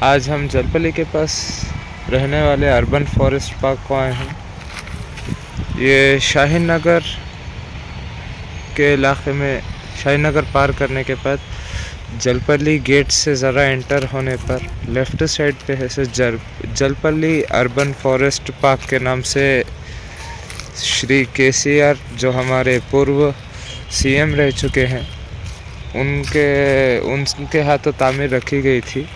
आज हम जलपली के पास रहने वाले अर्बन फॉरेस्ट पार्क को आए हैं। ये शाहीन नगर के इलाके में, शाहीन नगर पार करने के बाद जलपली गेट से ज़रा एंटर होने पर लेफ़्ट साइड पे है से जलपली अर्बन फॉरेस्ट पार्क के नाम से श्री केसीआर, जो हमारे पूर्व सीएम रह चुके हैं, उनके हाथों तामीर रखी गई थी।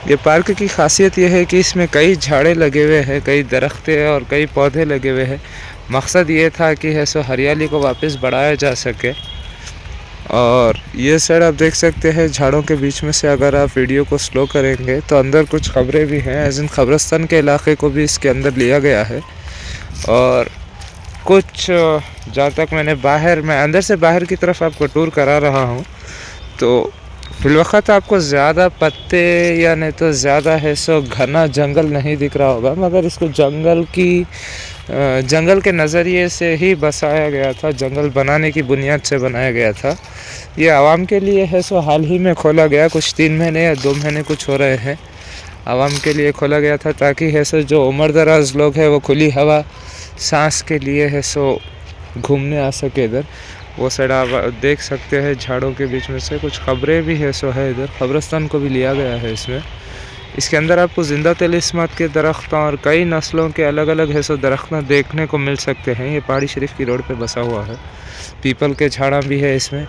ये पार्क की खासियत यह है कि इसमें कई झाड़े लगे हुए हैं, कई दरख्तें और कई पौधे लगे हुए हैं। मकसद ये था कि है सो हरियाली को वापस बढ़ाया जा सके। और ये साइड आप देख सकते हैं, झाड़ों के बीच में से अगर आप वीडियो को स्लो करेंगे तो अंदर कुछ खबरें भी हैं, एज इन कब्रिस्तान के इलाके को भी इसके अंदर लिया गया है। और कुछ जहाँ तक मैं अंदर से बाहर की तरफ आपको टूर करा रहा हूँ, तो फिलवक्त आपको ज़्यादा पत्ते या नहीं तो ज़्यादा है सो घना जंगल नहीं दिख रहा होगा, मगर इसको जंगल के नज़रिए से ही बसाया गया था, जंगल बनाने की बुनियाद से बनाया गया था। ये आवाम के लिए है सो हाल ही में खोला गया, कुछ 3 महीने या 2 महीने कुछ हो रहे हैं, आवाम के लिए खोला गया था, ताकि है सो जो उम्र दराज लोग हैं वो खुली हवा सांस के लिए है सो घूमने आ सके इधर। वो साइड आप देख सकते हैं, झाड़ों के बीच में से कुछ खबरें भी है सो है, इधर कब्रिस्तान को भी लिया गया है इसमें। इसके अंदर आपको ज़िंदा तिलिस्मात के दरख्त और कई नस्लों के अलग अलग है सो दरख्त देखने को मिल सकते हैं। ये पहाड़ी शरीफ की रोड पे बसा हुआ है, पीपल के झाड़ा भी है इसमें,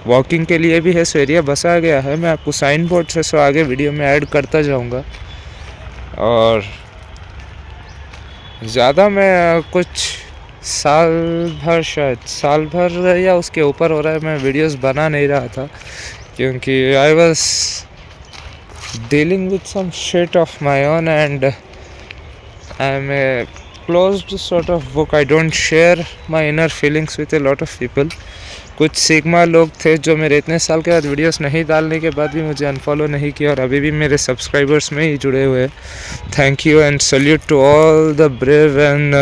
वॉकिंग के लिए भी है सो एरिया बसाया गया है। मैं आपको साइन बोर्ड से सो आगे वीडियो में ऐड करता जाऊँगा। और ज़्यादा मैं कुछ साल भर या उसके ऊपर हो रहा है, मैं वीडियोस बना नहीं रहा था, क्योंकि I was dealing with some shit of my own and I am a closed sort of book. I don't share my inner feelings with a lot of people. कुछ सिग्मा लोग थे जो मेरे इतने साल के बाद वीडियोस नहीं डालने के बाद भी मुझे अनफॉलो नहीं किया, और अभी भी मेरे सब्सक्राइबर्स में ही जुड़े हुए। Thank you and salute to all the brave and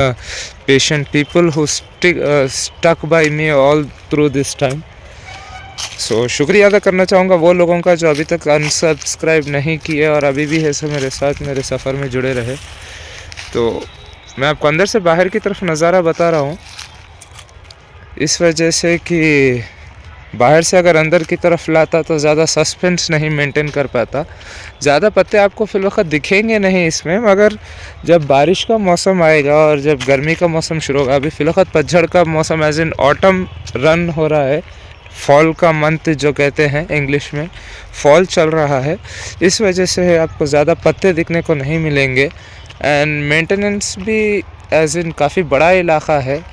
patient people who stuck by me all through this time. So शुक्रिया अदा करना चाहूँगा वो लोगों का जो अभी तक अनसब्सक्राइब नहीं किए और अभी भी है सो मेरे साथ मेरे सफ़र में जुड़े रहे। तो मैं आपको अंदर से बाहर की तरफ नज़ारा बता रहा हूँ, इस वजह से कि बाहर से अगर अंदर की तरफ लाता तो ज़्यादा सस्पेंस नहीं मेंटेन कर पाता। ज़्यादा पत्ते आपको फिलवक्त दिखेंगे नहीं इसमें, मगर जब बारिश का मौसम आएगा और जब गर्मी का मौसम शुरू होगा, अभी फिलवक्त पतझड़ का मौसम एज इन ऑटम रन हो रहा है, फॉल का मंथ जो कहते हैं इंग्लिश में, फॉल चल रहा है, इस वजह से आपको ज़्यादा पत्ते दिखने को नहीं मिलेंगे। एंड मेंटेनेंस भी एज इन काफ़ी बड़ा इलाका है।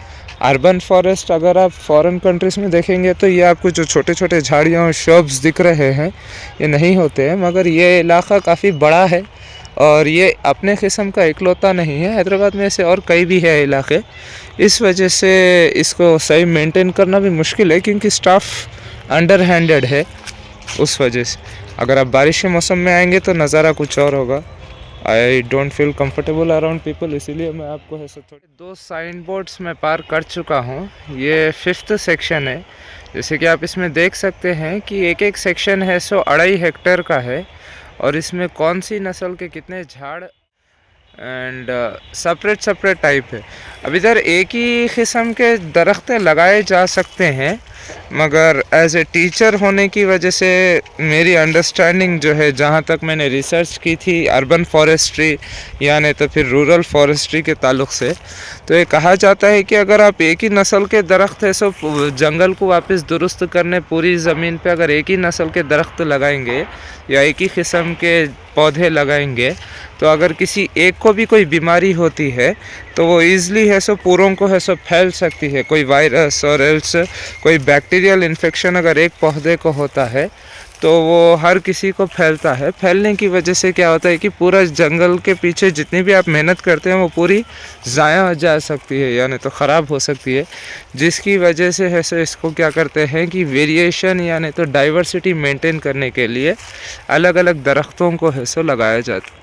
अर्बन फॉरेस्ट अगर आप फॉरेन कंट्रीज़ में देखेंगे तो ये आपको जो छोटे छोटे झाड़ियाँ और शर्ब्स दिख रहे हैं ये नहीं होते हैं, मगर ये इलाका काफ़ी बड़ा है और ये अपने किस्म का इकलौता नहीं है। हैदराबाद में ऐसे और कई भी है इलाके, इस वजह से इसको सही मेंटेन करना भी मुश्किल है, क्योंकि स्टाफ अंडर हैंडेड है। उस वजह से अगर आप बारिश के मौसम में आएंगे तो नज़ारा कुछ और होगा। I don't feel comfortable around people, इसीलिए मैं आपको ऐसे थोड़े 2 साइन बोर्ड्स में पार कर चुका हूँ। ये 5th सेक्शन है, जैसे कि आप इसमें देख सकते हैं कि एक एक सेक्शन है सो 2.5 हेक्टेयर का है, और इसमें कौन सी नस्ल के कितने झाड़ एंड सेपरेट टाइप है। अब इधर एक ही किस्म के दरख्तें लगाए जा सकते हैं, मगर एज ए टीचर होने की वजह से मेरी अंडरस्टैंडिंग जो है, जहाँ तक मैंने रिसर्च की थी अर्बन फॉरेस्ट्री या नहीं तो फिर रूरल फॉरेस्ट्री के ताल्लुक़ से, तो ये कहा जाता है कि अगर आप एक ही नस्ल के दरख्त है सो जंगल को वापस दुरुस्त करने पूरी ज़मीन पे अगर एक ही नस्ल के दरख्त लगाएंगे या एक ही किस्म के पौधे लगाएंगे, तो अगर किसी एक को भी कोई बीमारी होती है तो वो ईज़िली है सो पूरों को है सो फैल सकती है। कोई वायरस और एल्स कोई बैक्टीरियल इन्फेक्शन अगर एक पौधे को होता है तो वो हर किसी को फैलता है। फैलने की वजह से क्या होता है कि पूरा जंगल के पीछे जितनी भी आप मेहनत करते हैं वो पूरी ज़ाया हो जा सकती है, यानी तो ख़राब हो सकती है, जिसकी वजह से है सो इसको क्या करते हैं कि वेरिएशन यानी तो डाइवर्सिटी मेंटेन करने के लिए अलग अलग दरख्तों को है सो लगाया जाता है।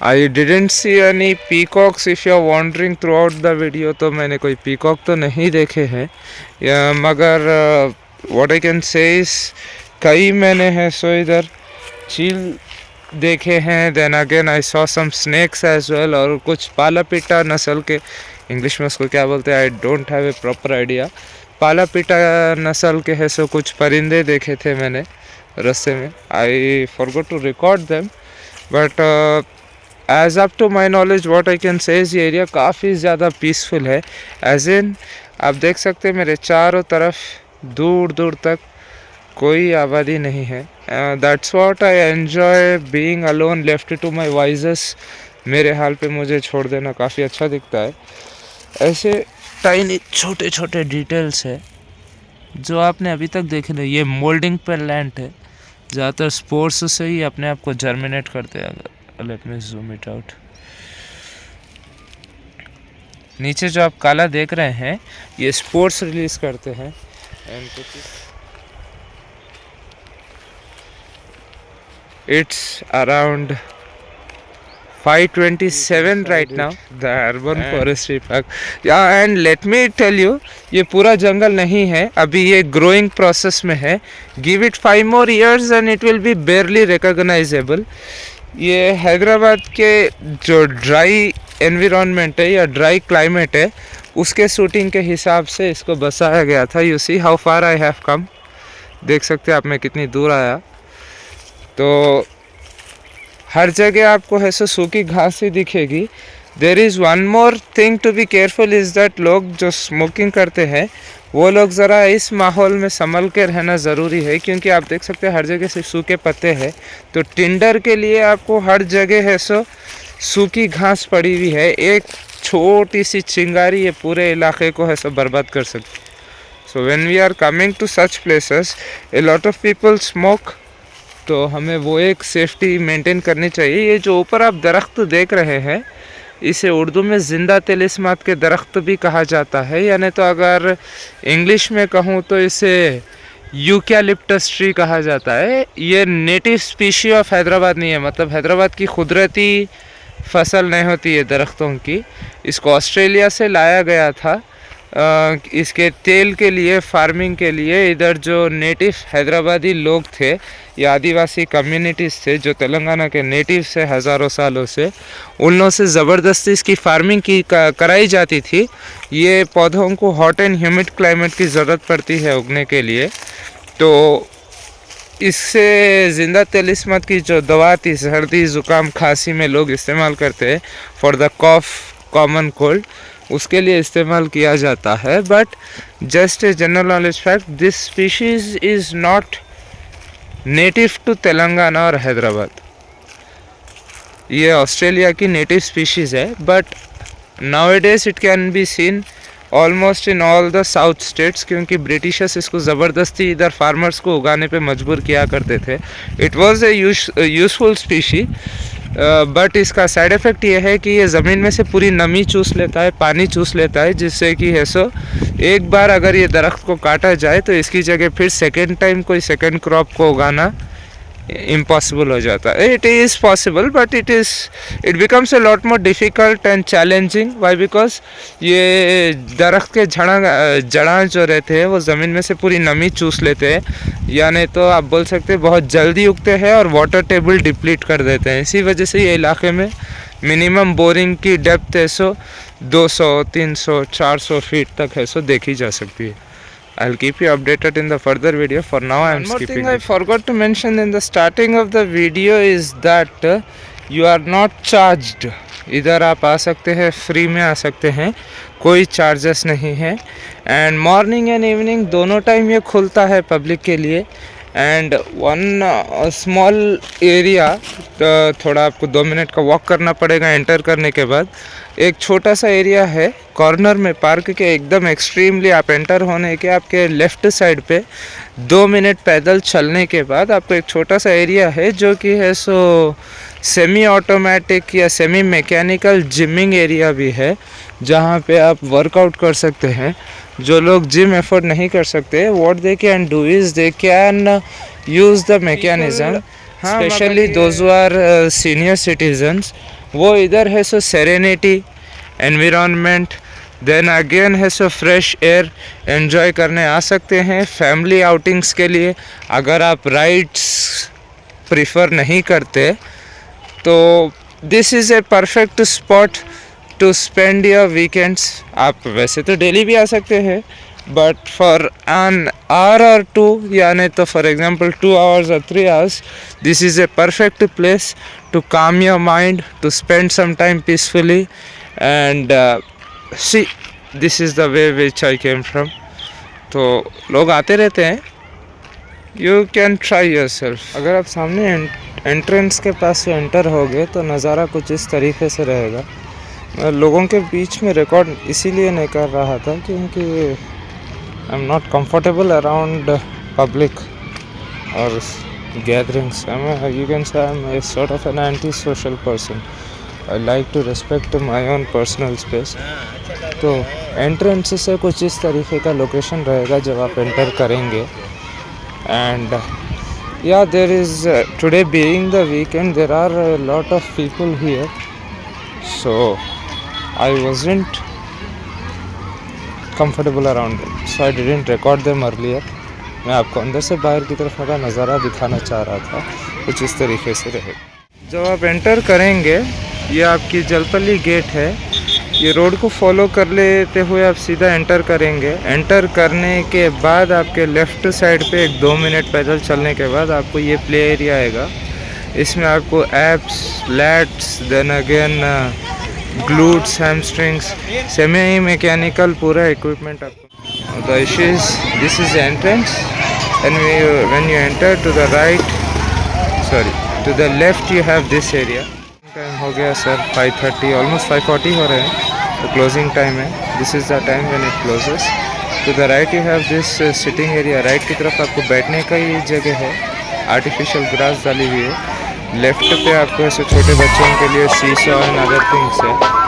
I didn't see any peacocks if you are wandering throughout the video, तो मैंने कोई पीकॉक तो नहीं देखे हैं, मगर व्हाट आई कैन से इस कई मैंने है सो इधर चील देखे हैं, then again I saw some snakes as well, और कुछ पाला पीटा नस्ल के, इंग्लिश में उसको क्या बोलते हैं I don't have a proper idea, पाला पीटा नस्ल के है सो कुछ परिंदे देखे थे मैंने रास्ते में। I forgot to record them, but as up to my knowledge what I can say ये एरिया काफ़ी ज़्यादा पीसफुल है। एज इन आप देख सकते हैं मेरे चारों तरफ दूर दूर तक कोई आबादी नहीं है। That's what I enjoy being alone, left to my vices. मेरे हाल पे मुझे छोड़ देना काफ़ी अच्छा दिखता है। ऐसे टाइनी छोटे छोटे डिटेल्स है जो आपने अभी तक देखे नहीं। ये मोल्डिंग प्लांट है, ज़्यादातर स्पोर्स से ही अपने आप को जर्मिनेट करते हैं। Let me zoom it out. नीचे जो आप काला देख रहे हैं ये स्पोर्स रिलीज करते हैं। And it's around 5:27 right now, the urban forestry park. Yeah, and let me tell you, ये पूरा जंगल नहीं है, अभी ये ग्रोइंग प्रोसेस में है। Give it 5 more years and it will be barely recognizable. ये हैदराबाद के जो ड्राई एनवायरनमेंट है या ड्राई क्लाइमेट है उसके शूटिंग के हिसाब से इसको बसाया गया था। You see how far I have come, देख सकते हैं आप मैं कितनी दूर आया। तो हर जगह आपको ऐसे सूखी घास ही दिखेगी। There is one more thing to be careful is that लोग जो स्मोकिंग करते हैं वो लोग ज़रा इस माहौल में संभल के रहना ज़रूरी है, क्योंकि आप देख सकते हैं हर जगह से सूखे पत्ते हैं। तो टिंडर के लिए आपको हर जगह है सो सूखी घास पड़ी हुई है। एक छोटी सी चिंगारी ये पूरे इलाके को है सो बर्बाद कर सकती है। So when we are coming to such places a lot of people smoke, तो हमें वो एक सेफ्टी मेंटेन करनी चाहिए। ये जो ऊपर आप दरख्त देख रहे हैं इसे उर्दू में ज़िंदा तिलिस्मात के दरख्त भी कहा जाता है, यानी तो अगर इंग्लिश में कहूँ तो इसे यूकैलिप्टस ट्री कहा जाता है। ये नेटिव स्पीशी ऑफ हैदराबाद नहीं है, मतलब हैदराबाद की कुदरती फसल नहीं होती है दरख्तों की। इसको ऑस्ट्रेलिया से लाया गया था इसके तेल के लिए, फार्मिंग के लिए। इधर जो नेटिव हैदराबादी लोग थे या आदिवासी कम्युनिटीज़ थे जो तेलंगाना के नेटिव से हज़ारों सालों से, उन लोगों से ज़बरदस्ती इसकी फार्मिंग की कराई जाती थी। ये पौधों को हॉट एंड ह्यूमिड क्लाइमेट की ज़रूरत पड़ती है उगने के लिए, तो इससे ज़िंदा तिलिस्मत की जो दवा थी सर्दी ज़ुकाम खांसी में लोग इस्तेमाल करते हैं for the cough common cold, उसके लिए इस्तेमाल किया जाता है। But just a general knowledge fact, this species is not native to Telangana और हैदराबाद। ये ऑस्ट्रेलिया की नेटिव स्पीशीज़ है, but nowadays it can be seen almost in all the south states, क्योंकि ब्रिटिशर्स इसको ज़बरदस्ती इधर फार्मर्स को उगाने पे मजबूर किया करते थे। It was a useful species, but इसका साइड इफ़ेक्ट ये है कि ये ज़मीन में से पूरी नमी चूस लेता है, पानी चूस लेता है, जिससे कि है सो एक बार अगर ये दरख्त को काटा जाए तो इसकी जगह फिर सेकेंड टाइम कोई सेकेंड क्रॉप को उगाना इम्पॉसिबल हो जाता है। It is possible but it becomes a lot more difficult and challenging. Why? Because ये दरख्त के जड़ां जो रहते हैं वो ज़मीन में से पूरी नमी चूस लेते हैं, यानी तो आप बोल सकते हैं बहुत जल्दी उगते हैं और वाटर टेबल डिप्लीट कर देते हैं। इसी वजह से ये इलाके में मिनिमम बोरिंग की डेप्थ है सो 200, 300, 400 फीट तक है सो देखी जा सकती है। I'll keep you updated in the further video. For now, I'm skipping. One more thing I forgot to mention in the starting of the video is that you are not charged. इधर आप आ सकते हैं, free में आ सकते हैं, कोई charges नहीं है। एंड मॉर्निंग एंड इवनिंग दोनों टाइम ये खुलता है पब्लिक के लिए। एंड वन स्मॉल एरिया, तो थोड़ा आपको 2 मिनट का वॉक करना पड़ेगा एंटर करने के बाद। एक छोटा सा एरिया है कॉर्नर में, पार्क के एकदम एक्सट्रीमली आप एंटर होने के आपके लेफ़्ट साइड पे 2 मिनट पैदल चलने के बाद आपको एक छोटा सा एरिया है जो कि है सो सेमी ऑटोमेटिक या सेमी मैकेनिकल जिमिंग एरिया भी है, जहाँ पे आप वर्कआउट कर सकते हैं। जो लोग जिम एफर्ट नहीं कर सकते, what they can do is they can use the mechanism, specially those who are senior citizens. वो इधर है so serenity environment, then again है सो फ्रेश एयर एंजॉय करने आ सकते हैं फैमिली आउटिंग्स के लिए। अगर आप राइड्स प्रीफर नहीं करते तो this is a perfect spot to spend your weekends. आप वैसे तो डेली भी आ सकते हैं, बट फॉर एन आवर और टू, यानी तो for example 2 hours or 3 hours, this is a perfect place to calm your mind, to spend some time peacefully, and see, this is the way which I came from. तो लोग आते रहते हैं, you can try your self. अगर आप सामने entrance के पास से एंटर होगे तो नज़ारा कुछ इस तरीके से रहेगा। मैं लोगों के बीच में रिकॉर्ड इसीलिए नहीं कर रहा था क्योंकि I am not comfortable around public और gatherings. You can say I am a sort of an anti social person. I like to respect my own personal space. तो एंट्रेंस से कुछ इस तरीके का लोकेशन रहेगा जब आप एंटर करेंगे। And yeah, there is today being the weekend, there are a lot of people here, so I wasn't comfortable around them, so I didn't record them earlier. मैं आपको अंदर से बाहर की तरफ का नज़ारा दिखाना चाह रहा था, कुछ इस तरीके से रहेगा। जब आप एंटर करेंगे, ये आपकी जलपल्ली गेट है, ये रोड को फॉलो कर लेते हुए आप सीधा एंटर करेंगे। एंटर करने के बाद आपके लेफ़्ट साइड पे 1-2 मिनट पैदल चलने के बाद आपको ये प्ले एरिया आएगा। इसमें आपको abs, lats, then again glutes, hamstrings, semi mechanical पूरा इक्विपमेंट आपको। The issue is this is entrance and when you enter to the right, sorry to the left, you have this area. Time हो गया sir 5:30, almost 5:40 हो रहे हैं, तो closing time है। This is the time when it closes. To the right you have this sitting area. Right की तरफ आपको बैठने का ही जगह है, आर्टिफिशियल ग्रास डाली हुई है। लेफ्ट पे आपको ऐसे छोटे बच्चों के लिए सीसॉ एंड अदर थिंग्स है।